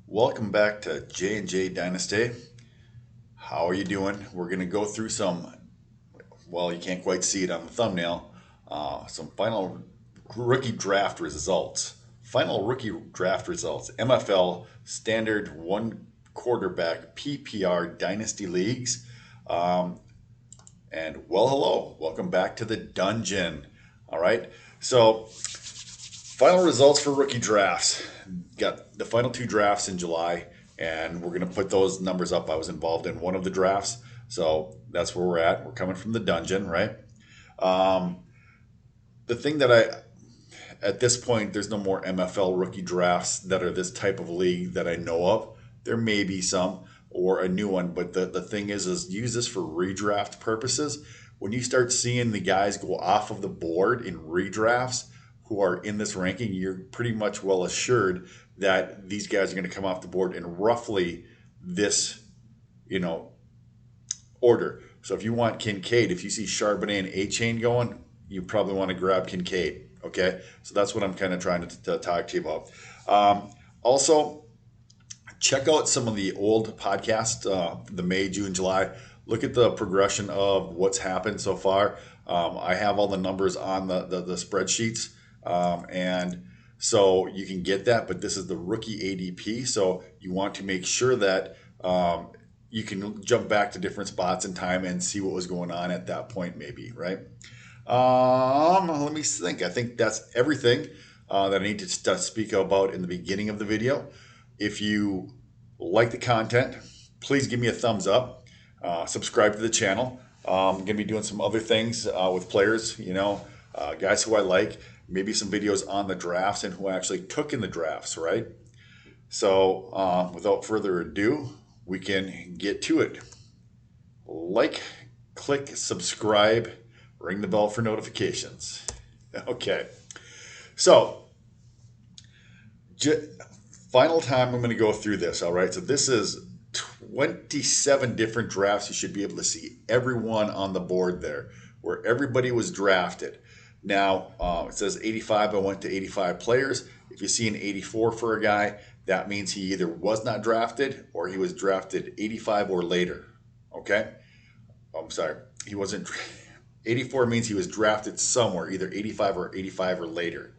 Welcome back to J&J Dynasty. How are you doing? We're going to go through well, you can't quite see it on the thumbnail, some final rookie draft results. Final rookie draft results. MFL standard one quarterback PPR Dynasty Leagues. Um, hello. Welcome back to the dungeon. All right. So, final results for rookie drafts. Got the final two drafts in July, and we're going to put those numbers up. I was involved in one of the drafts, so that's where we're at. We're coming from the dungeon, right? Um, the thing that at this point, there's no more MFL rookie drafts that are this type of league that I know of. There may be some or a new one, but the thing is use this for redraft purposes. When you start seeing the guys go off of the board in redrafts who are in this ranking, you're pretty much well assured that these guys are going to come off the board in roughly this, you know, order. So if you want Kincaid, if you see Charbonnet and A Chain going, you probably want to grab Kincaid. Okay, so that's what I'm kind of trying to talk to you about. Also, check out some of the old podcasts, the May, June, July. Look at the progression of what's happened so far. I have all the numbers on the spreadsheets, and so you can get that. But this is the rookie ADP, so you want to make sure that you can jump back to different spots in time and see what was going on at that point, maybe, right? Let me think. I think that's everything that I need to speak about in the beginning of the video. If you like the content, please give me a thumbs up. Subscribe to the channel. I'm going to be doing some other things with players, guys who I like, maybe some videos on the drafts and who I actually took in the drafts, right? So without further ado, we can get to it. Like, click, subscribe, ring the bell for notifications. Okay. So, final time I'm going to go through this, all right? So this is 27 different drafts. You should be able to see everyone on the board there where everybody was drafted. Now, it says 85. I went to 85 players. If you see an 84 for a guy, that means he either was not drafted or he was drafted 85 or later. Okay? I'm sorry. He wasn't. 84 means he was drafted somewhere, either 85 or later.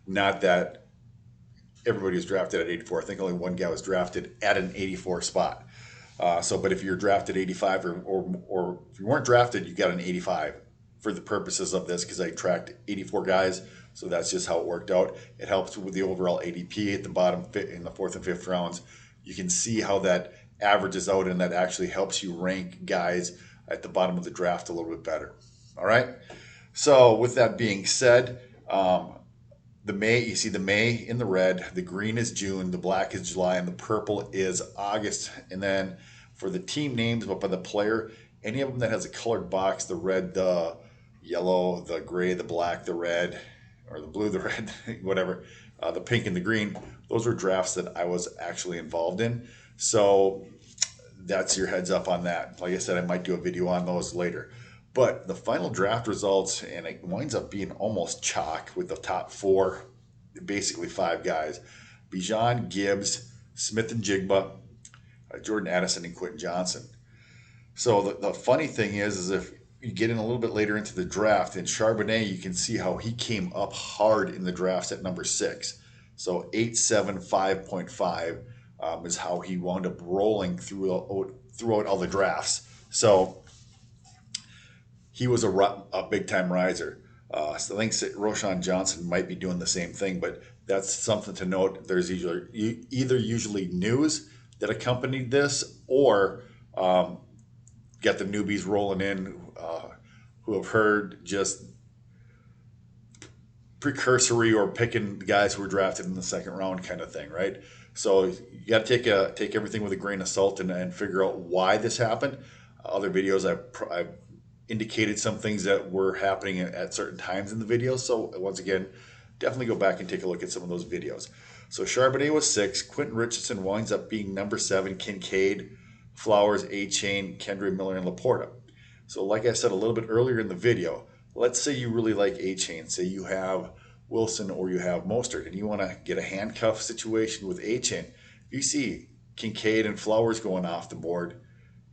Not that everybody was drafted at 84. I think only one guy was drafted at an 84 spot. But if you're drafted 85 or if you weren't drafted, you got an 85 for the purposes of this because I tracked 84 guys. So that's just how it worked out. It helps with the overall ADP at the bottom in the fourth and fifth rounds. You can see how that averages out, and that actually helps you rank guys at the bottom of the draft a little bit better. All right. So with that being said, the May, you see the May in the red, the green is June, the black is July, and the purple is August. And then for the team names, but by the player, any of them that has a colored box, the red, the yellow, the gray, the black, the red, or the blue, the red, whatever, the pink and the green, those were drafts that I was actually involved in. So that's your heads up on that. Like I said, I might do a video on those later. But the final draft results, and it winds up being almost chalk with the top four, basically five guys. Bijan, Gibbs, Smith and Jigba, Jordan Addison, and Quentin Johnson. So the funny thing is if you get in a little bit later into the draft, in Charbonnet, you can see how he came up hard in the drafts at number 6. So 875.5 is how he wound up rolling throughout all the drafts. So he was a big time riser. So I think Roshan Johnson might be doing the same thing, but that's something to note. There's either usually news that accompanied this, or get the newbies rolling in who have heard just precursory or picking the guys who were drafted in the second round kind of thing, right? So you got to take everything with a grain of salt and figure out why this happened. Other videos I've indicated some things that were happening at certain times in the video. So once again, definitely go back and take a look at some of those videos. So Charbonnet was 6. Quentin Richardson winds up being number 7. Kincaid, Flowers, A-Chain, Kendra Miller, and Laporta. So like I said a little bit earlier in the video, let's say you really like A-Chain. Say you have Wilson or you have Mostert, and you want to get a handcuff situation with A-Chain. You see Kincaid and Flowers going off the board,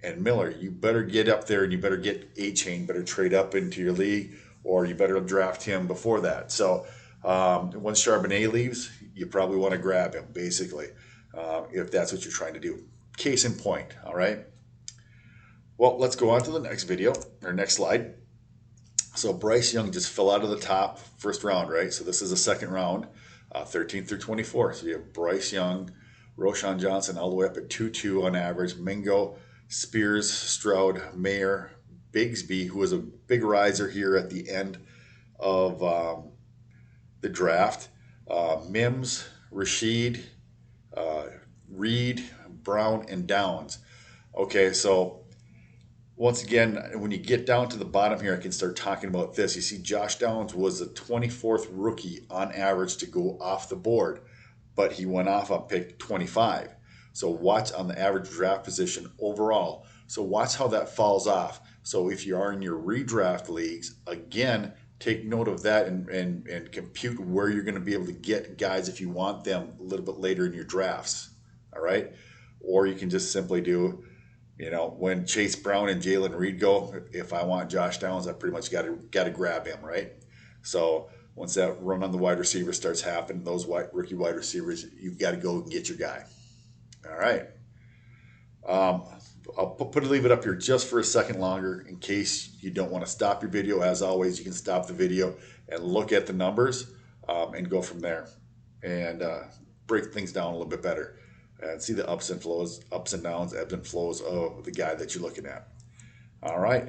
and Miller, you better get up there and you better get A-Chain, better trade up into your league, or you better draft him before that. So once Charbonnet leaves, you probably want to grab him, basically, if that's what you're trying to do. Case in point, all right? Well, let's go on to the next video, or next slide. So Bryce Young just fell out of the top first round, right? So this is the second round, 13 through 24. So you have Bryce Young, Roshan Johnson all the way up at 2-2 on average, Mingo, Spears, Stroud, Mayer, Bigsby, who was a big riser here at the end of the draft, Mims, Rashid, Reed, Brown, and Downs. Okay, so once again, when you get down to the bottom here, I can start talking about this. You see Josh Downs was the 24th rookie on average to go off the board, but he went off on pick 25. So watch on the average draft position overall. So watch how that falls off. So if you are in your redraft leagues, again, take note of that and compute where you're going to be able to get guys if you want them a little bit later in your drafts. All right? Or you can just simply do, you know, when Chase Brown and Jalen Reed go, if I want Josh Downs, I pretty much got to grab him, right? So once that run on the wide receiver starts happening, those rookie wide receivers, you've got to go and get your guy. All right. I'll leave it up here just for a second longer in case you don't want to stop your video. As always, you can stop the video and look at the numbers and go from there and break things down a little bit better and see the ups and flows, ups and downs, ebbs and flows of the guy that you're looking at. All right,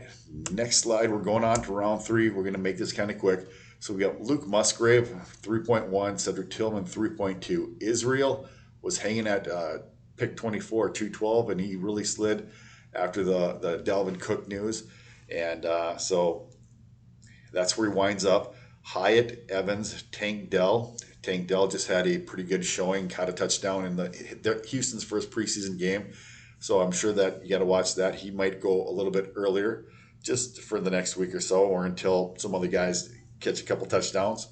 next slide. We're going on to round 3. We're going to make this kind of quick. So we got Luke Musgrave, 3.1, Cedric Tillman, 3.2. Israel was hanging at pick 24, 212, and he really slid after the Dalvin Cook news. And so that's where he winds up. Hyatt, Evans, Tank Dell. Tank Dell just had a pretty good showing, caught a touchdown in Houston's first preseason game. So I'm sure that you got to watch that. He might go a little bit earlier just for the next week or so, or until some other guys catch a couple touchdowns.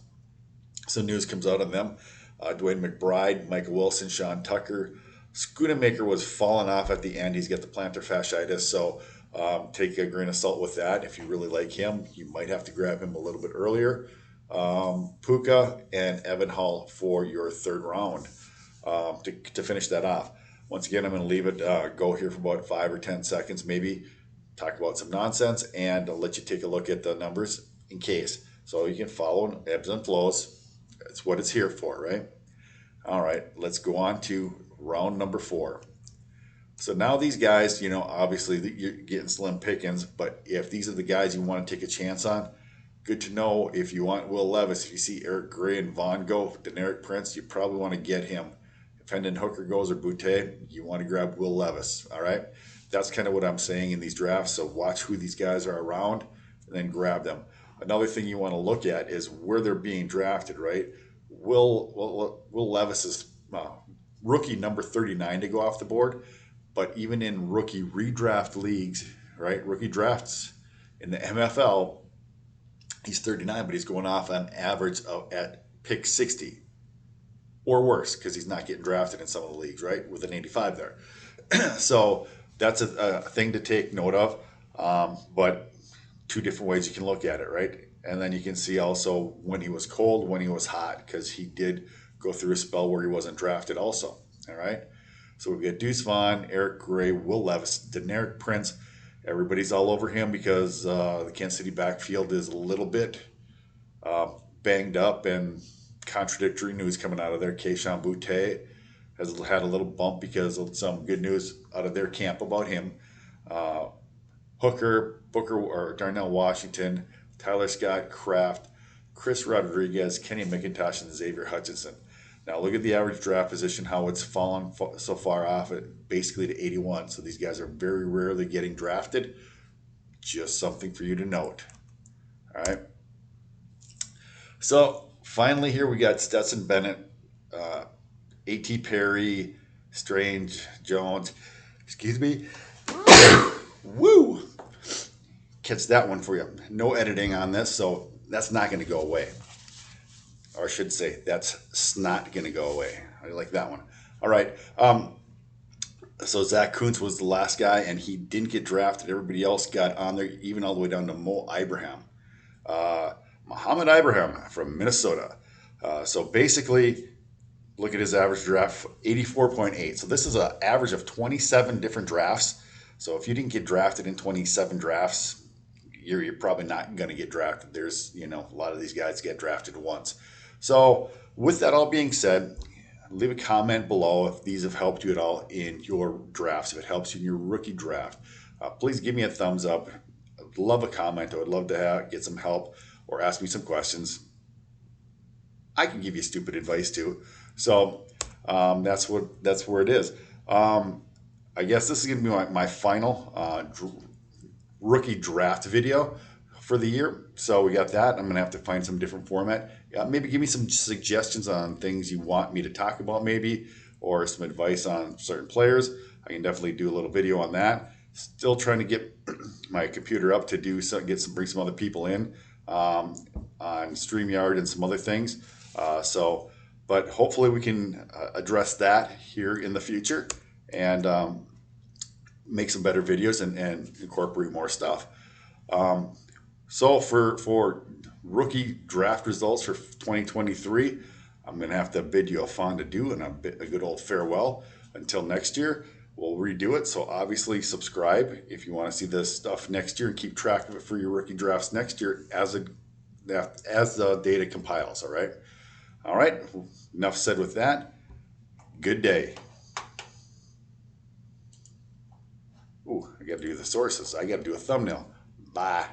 So news comes out on them. Dwayne McBride, Michael Wilson, Sean Tucker. Schoonamaker was falling off at the end. He's got the plantar fasciitis, so take a grain of salt with that. If you really like him, you might have to grab him a little bit earlier. Puka and Evan Hall for your third round to finish that off. Once again, I'm going to leave it go here for about 5 or 10 seconds, maybe talk about some nonsense, and I'll let you take a look at the numbers in case. So you can follow ebbs and flows. That's what it's here for, right? All right, let's go on to round number 4. So now these guys, you know, obviously you're getting slim pickings, but if these are the guys you want to take a chance on, good to know. If you want Will Levis, if you see Eric Gray and Vaughn go, Deneric Prince, you probably want to get him. If Hendon Hooker goes or Boutte, you want to grab Will Levis, all right? That's kind of what I'm saying in these drafts, so watch who these guys are around and then grab them. Another thing you want to look at is where they're being drafted, right? Will Levis is rookie number 39 to go off the board, but even in rookie redraft leagues, right, rookie drafts in the MFL, he's 39, but he's going off on average at pick 60 or worse because he's not getting drafted in some of the leagues, right, with an 85 there. So that's a thing to take note of, but 2 different ways you can look at it, right? And then you can see also when he was cold, when he was hot, because he did go through a spell where he wasn't drafted also, all right? So we've got Deuce Vaughn, Eric Gray, Will Levis, Deneric Prince. Everybody's all over him because the Kansas City backfield is a little bit banged up and contradictory news coming out of there. Keyshawn Boutte has had a little bump because of some good news out of their camp about him. Booker, or Darnell Washington, Tyler Scott, Kraft, Chris Rodriguez, Kenny McIntosh, and Xavier Hutchinson. Now look at the average draft position, how it's fallen so far off it, basically to 81. So these guys are very rarely getting drafted. Just something for you to note. All right. So finally here we got Stetson Bennett, A.T. Perry, Strange, Jones. Excuse me. Woo! Catch that one for you. No editing on this, so that's not going to go away. Or I should say, that's snot going to go away. I like that one. All right. So Zach Kuntz was the last guy, and he didn't get drafted. Everybody else got on there, even all the way down to Mo Ibrahim. Muhammad Ibrahim from Minnesota. So basically, look at his average draft, 84.8. So this is an average of 27 different drafts. So if you didn't get drafted in 27 drafts, you're probably not going to get drafted. There's, a lot of these guys get drafted once. So with that all being said, leave a comment below if these have helped you at all in your drafts, if it helps you in your rookie draft. Please give me a thumbs up. I'd love a comment. I would love to get some help or ask me some questions. I can give you stupid advice too. So that's where it is. I guess this is going to be my final rookie draft video for the year. So we got that. I'm going to have to find some different format. Maybe give me some suggestions on things you want me to talk about maybe, or some advice on certain players. I can definitely do a little video on that. Still trying to get my computer up to bring some other people in on StreamYard and some other things. But hopefully we can address that here in the future and make some better videos and incorporate more stuff. So for rookie draft results for 2023, I'm going to have to bid you a fond adieu and a good old farewell. Until next year, we'll redo it. So obviously subscribe if you want to see this stuff next year and keep track of it for your rookie drafts next year as the data compiles. All right. All right. Enough said with that. Good day. Ooh, I got to do the sources. I got to do a thumbnail. Bye.